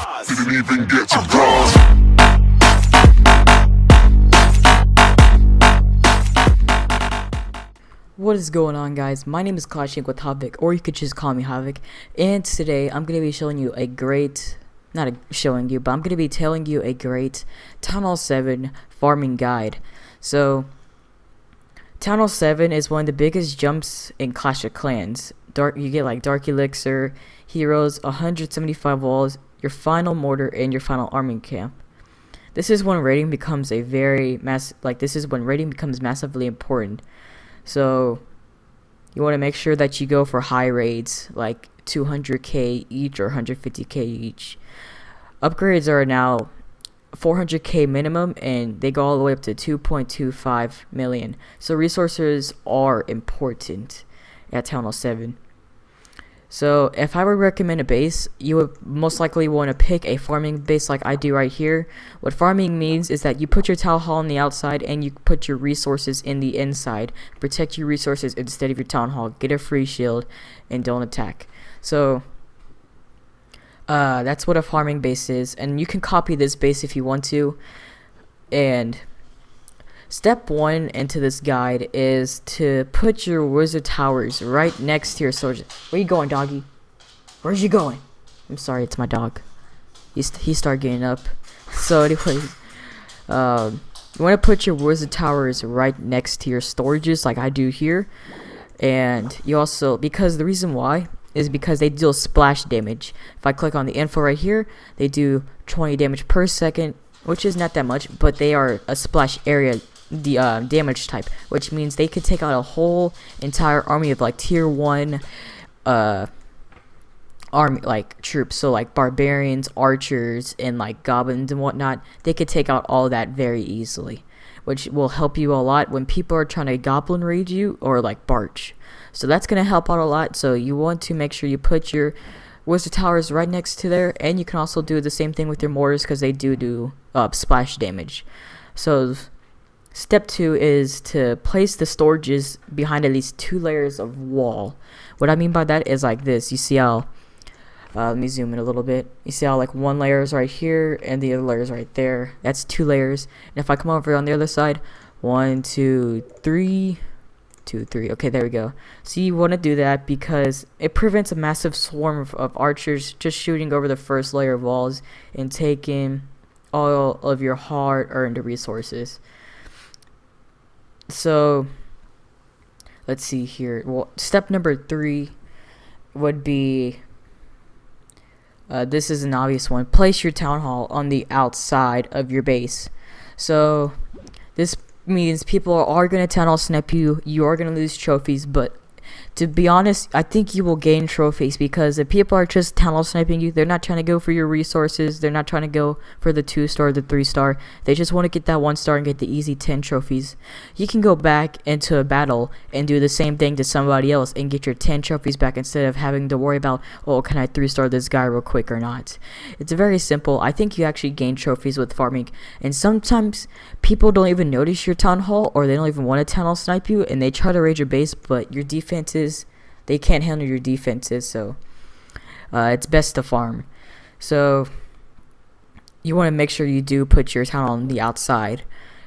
Didn't even get to bronze. What is going on, guys? My name is Clashing with Havoc, or you could just call me Havoc. And today I'm going to be showing you a great, not showing you, but I'm going to be telling you a great Town Hall 7 farming guide. So, Town Hall 7 is one of the biggest jumps in Clash of Clans. You get like Dark Elixir, Heroes, 175 walls, your final mortar, and your final arming camp. This is when raiding becomes massively important. So you want to make sure that you go for high raids, like 200k each or 150k each. Upgrades are now 400k minimum, and they go all the way up to 2.25 million. So resources are important at Town Hall 7. So if I would recommend a base, you would most likely want to pick a farming base like I do right here. What farming means is that you put your Town Hall on the outside and you put your resources in the inside. Protect your resources instead of your Town Hall. Get a free shield and don't attack. So that's what a farming base is, and you can copy this base if you want to. And step 1 into this guide is to put your wizard towers right next to your soldiers. Where you going, doggy? Where's you going? I'm sorry, it's my dog. He started getting up. So anyways, you want to put your wizard towers right next to your storages like I do here. And you also, because the reason why is because they deal splash damage. If I click on the info right here, they do 20 damage per second, which is not that much, but they are a splash area damage type, which means they could take out a whole entire army of like tier 1 army like troops. So like barbarians, archers, and like goblins and whatnot. They could take out all that very easily, which will help you a lot when people are trying to goblin raid you or like barch. So that's gonna help out a lot. So you want to make sure you put your wizard towers right next to there, and you can also do the same thing with your mortars because they do splash damage. So step 2 is to place the storages behind at least 2 layers of wall. What I mean by that is like this. You see how, let me zoom in a little bit. You see how like one layer is right here and the other layer is right there. That's 2 layers. And if I come over on the other side, 1, 2, 3, 2, 3. Okay, there we go. So you want to do that because it prevents a massive swarm of archers just shooting over the first layer of walls and taking all of your hard-earned resources. So let's see here. Well, step number 3 would be this is an obvious one. Place your Town Hall on the outside of your base. So this means people are going to Town Hall snipe you. You are going to lose trophies, but to be honest, I think you will gain trophies because if people are just Town Hall sniping you, they're not trying to go for your resources. They're not trying to go for the 2-star, the 3-star. They just want to get that 1-star and get the easy 10 trophies. You can go back into a battle and do the same thing to somebody else and get your 10 trophies back instead of having to worry about, oh, can I 3-star this guy real quick or not? It's very simple. I think you actually gain trophies with farming, and sometimes people don't even notice your Town Hall, or they don't even want to Town Hall snipe you, and they try to raid your base, but your defenses, they can't handle your defenses, so it's best to farm. So you want to make sure you do put your Town Hall on the outside.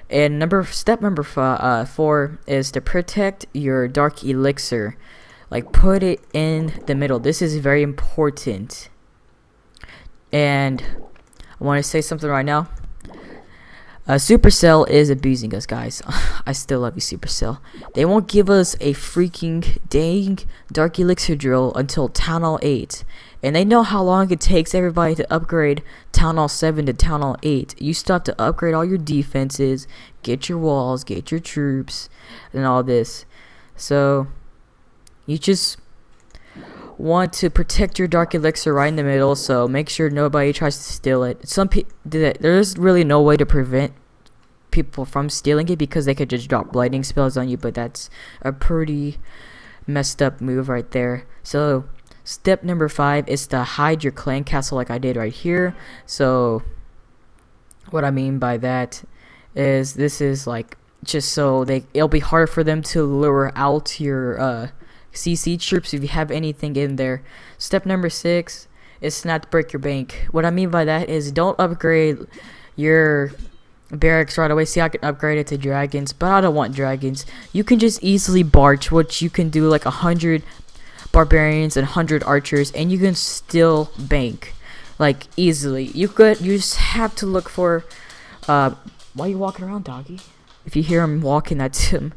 And step number 4 is to protect your Dark Elixir. Like, put it in the middle. This is very important. And I want to say something right now. Supercell is abusing us, guys. I still love you, Supercell. They won't give us a freaking dang Dark Elixir drill until Town Hall 8. And they know how long it takes everybody to upgrade Town Hall 7 to Town Hall 8. You still have to upgrade all your defenses, get your walls, get your troops, and all this. So, you just want to protect your Dark Elixir right in the middle, so make sure nobody tries to steal it. There's really no way to prevent people from stealing it because they could just drop lightning spells on you, but that's a pretty messed up move right there. So step number 5 is to hide your clan castle like I did right here. So what I mean by that is this is like just so it'll be hard for them to lure out your CC troops if you have anything in there. Step number 6 It's not to break your bank. What I mean by that is don't upgrade your barracks right away. See, I can upgrade it to dragons, but I don't want dragons. You can just easily barge, which you can do like 100 barbarians and 100 archers, and you can still bank like easily. You just have to look for why are you walking around, doggy? If you hear him walking, that's him.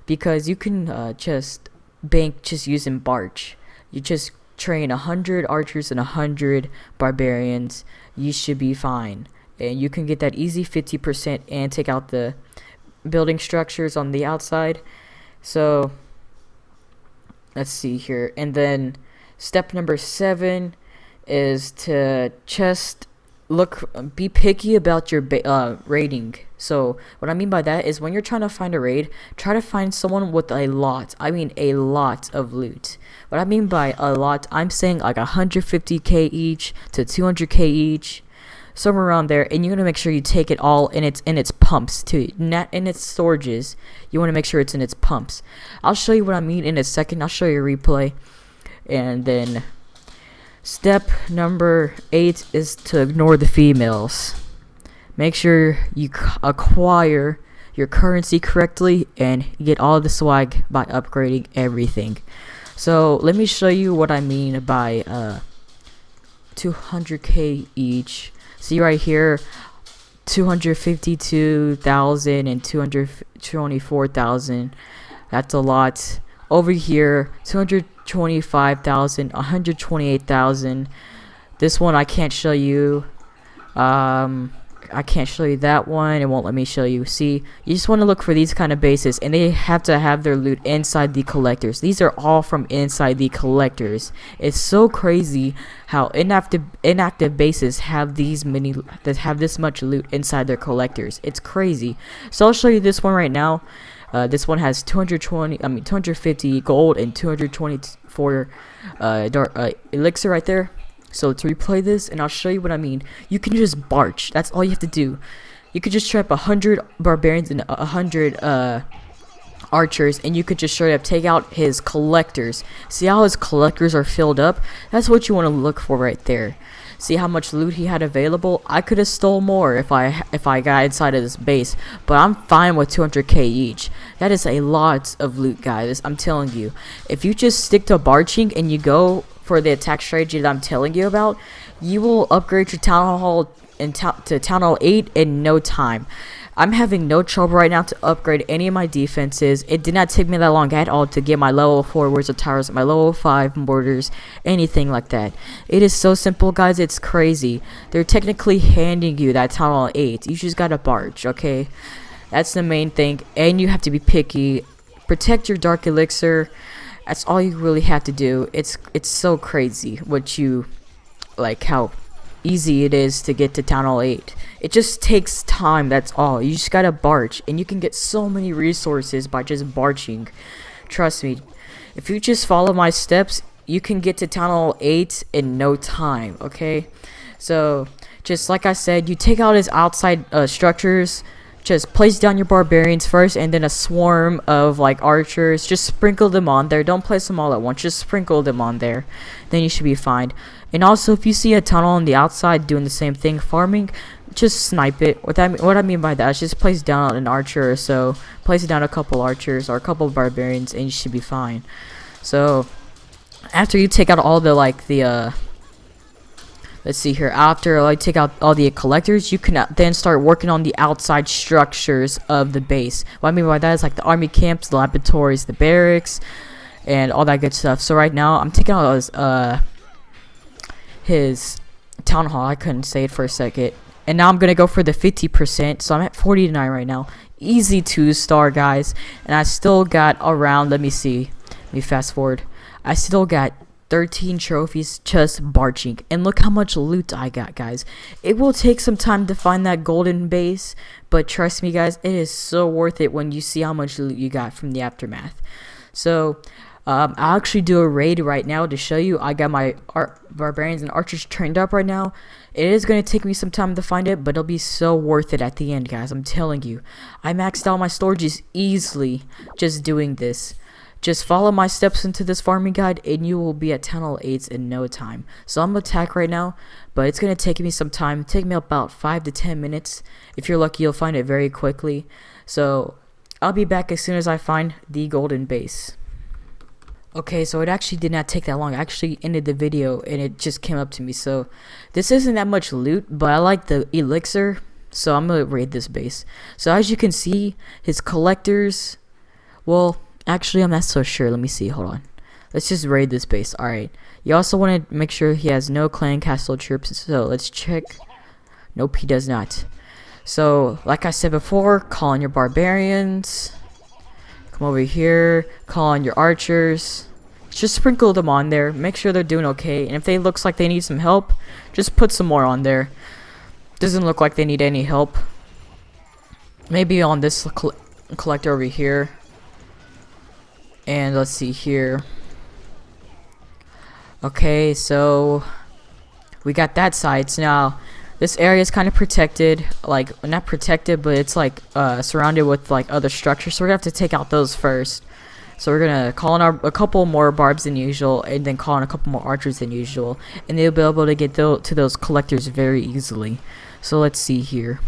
Because you can just bank just using barge. You just train 100 archers and 100 barbarians. You should be fine, and you can get that easy 50% and take out the building structures on the outside. So let's see here. And then step number 7 is to just be picky about your raiding. So what I mean by that is when you're trying to find a raid, try to find someone with a lot of loot. What I mean by a lot, I'm saying like 150k each to 200k each, somewhere around there, and you're gonna make sure you take it all in its pumps too, not in its storages. You want to make sure it's in its pumps. I'll show you what I mean in a second. I'll show you a replay. And then step number 8 is to ignore the females. Make sure you acquire your currency correctly and get all the swag by upgrading everything. So let me show you what I mean by 200k each. See right here, 252,000 and 224,000. That's a lot. Over here, 225,000, 128,000. This one I can't show you. I can't show you that one. It won't let me show you. See, you just want to look for these kind of bases, and they have to have their loot inside the collectors. These are all from inside the collectors. It's so crazy how inactive bases have this much loot inside their collectors. It's crazy. So I'll show you this one right now. This one has 250 gold and 224 elixir right there. So let's replay this, and I'll show you what I mean. You can just barge. That's all you have to do. You could just trap 100 barbarians and 100 archers, and you could just straight up take out his collectors. See how his collectors are filled up? That's what you want to look for right there. See how much loot he had available? I could have stole more if I got inside of this base, but I'm fine with 200k each. That is a lot of loot, guys. I'm telling you. If you just stick to barging and you go for the attack strategy that I'm telling you about, you will upgrade your town hall to town hall 8 in no time. I'm having no trouble right now to upgrade any of my defenses. It did not take me that long at all to get my level 4 Wizards of Towers, my level 5 mortars, anything like that. It is so simple, guys. It's crazy. They're technically handing you that town hall 8. You just gotta barge, okay? That's the main thing, and you have to be picky. Protect your dark elixir. That's all you really have to do. It's so crazy how easy it is to get to town hall 8. It just takes time, that's all. You just gotta barge, and you can get so many resources by just barging. Trust me. If you just follow my steps, you can get to town hall 8 in no time, okay? So, just like I said, you take out his outside structures. Just place down your barbarians first, and then a swarm of like archers. Just sprinkle them on there. Don't place them all at once. Just sprinkle them on there. Then you should be fine. And also, if you see a tunnel on the outside doing the same thing, farming, just snipe it. What I mean by that is just place down an archer or so. Place down a couple archers or a couple barbarians, and you should be fine. So after you take out all the let's see here. After I take out all the collectors, you can then start working on the outside structures of the base. What I mean by that is like the army camps, the laboratories, the barracks, and all that good stuff. So right now, I'm taking out his town hall. I couldn't say it for a second. And now I'm going to go for the 50%. So I'm at 49 right now. Easy 2-star, guys. And I still got around, let me see. Let me fast forward. I still got 13 trophies just barging, and look how much loot I got, guys. It will take some time to find that golden base, but trust me, guys, it is so worth it when you see how much loot you got from the aftermath. So I'll actually do a raid right now to show you. I got my barbarians and archers trained up right now. It is going to take me some time to find it, but it'll be so worth it at the end, guys. I'm telling you. I maxed out my storages easily just doing this. just follow my steps into this farming guide and you will be at town hall 8 in no time. So I'm gonna attack right now, but it's gonna take me some time. Take me about 5 to 10 minutes. If you're lucky, you'll find it very quickly. So I'll be back as soon as I find the golden base. Okay, so it actually did not take that long. I actually ended the video and it just came up to me. So this isn't that much loot, but I like the elixir, so I'm gonna raid this base. So as you can see, his collectors, well, actually I'm not so sure. Let me see, hold on. Let's just raid this base. Alright, you also want to make sure he has no clan castle troops, so let's check. Nope, he does not. So like I said before, call on your barbarians, come over here, call on your archers, just sprinkle them on there, make sure they're doing okay, and if they looks like they need some help, just put some more on there. Doesn't look like they need any help. Maybe on this collector over here. And let's see here. Okay, so we got that side. So now this area is kind of protected, like not protected, but it's like surrounded with like other structures. So we're gonna have to take out those first. So we're gonna call in a couple more barbs than usual, and then call in a couple more archers than usual, and they'll be able to get to those collectors very easily. So let's see here.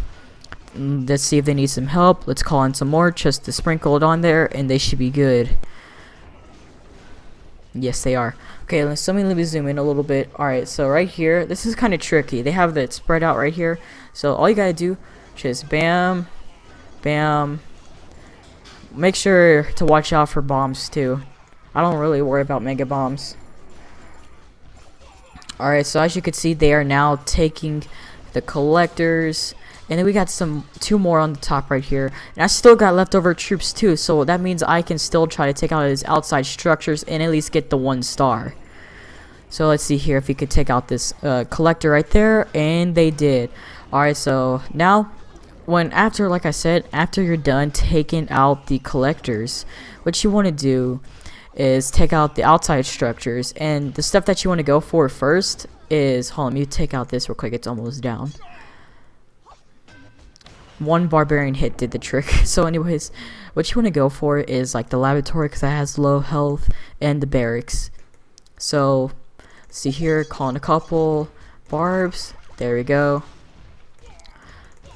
Let's see if they need some help. Let's call in some more just to sprinkle it on there, and they should be good. Yes, they are. Okay, let me zoom in a little bit. Alright, so right here, this is kind of tricky. They have that spread out right here. So all you gotta do, just bam, bam. Make sure to watch out for bombs too. I don't really worry about mega bombs. Alright, so as you can see, they are now taking the collectors. And then we got two more on the top right here. And I still got leftover troops too, so that means I can still try to take out his outside structures and at least get the 1 star. So let's see here if we could take out this collector right there, and they did. Alright, so now like I said, after you're done taking out the collectors, what you want to do is take out the outside structures, and the stuff that you want to go for first is, hold on, let me take out this real quick, it's almost down. 1 barbarian hit did the trick. So anyways, what you want to go for is like the laboratory, because it has low health, and the barracks. So see here, calling a couple barbs, there we go.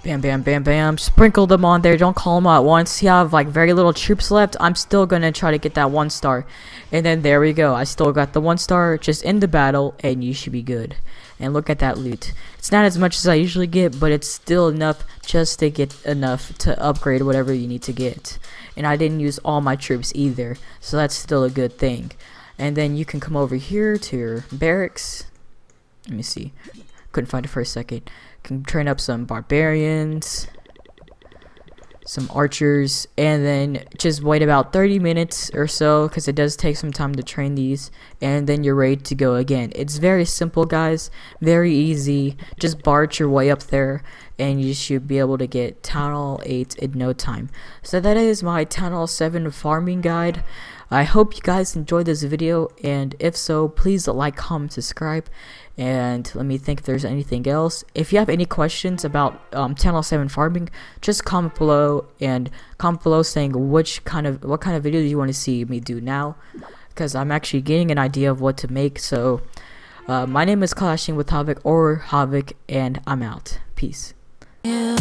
Bam, bam, bam, bam. Sprinkle them on there. Don't call them out at once. You have like very little troops left. I'm still gonna try to get that 1 star. And then there we go. I still got the 1 star. Just end the battle, and you should be good. And look at that loot. It's not as much as I usually get, but it's still enough just to get enough to upgrade whatever you need to get. And I didn't use all my troops either, so that's still a good thing. And then you can come over here to your barracks. Let me see. Couldn't find it for a second. Can train up some barbarians, some archers, and then just wait about 30 minutes or so, because it does take some time to train these, and then you're ready to go again. It's very simple, guys, very easy. Just barge your way up there and you should be able to get Town Hall 8 in no time. So that is my Town Hall 7 farming guide. I hope you guys enjoyed this video, and if so, please like, comment, subscribe, and let me think if there's anything else. If you have any questions about Town Hall 7 farming, just comment below, and comment below saying what kind of videos you want to see me do now, because I'm actually getting an idea of what to make. So my name is Clashing with Havoc, or Havoc, and I'm out. Peace. Yeah.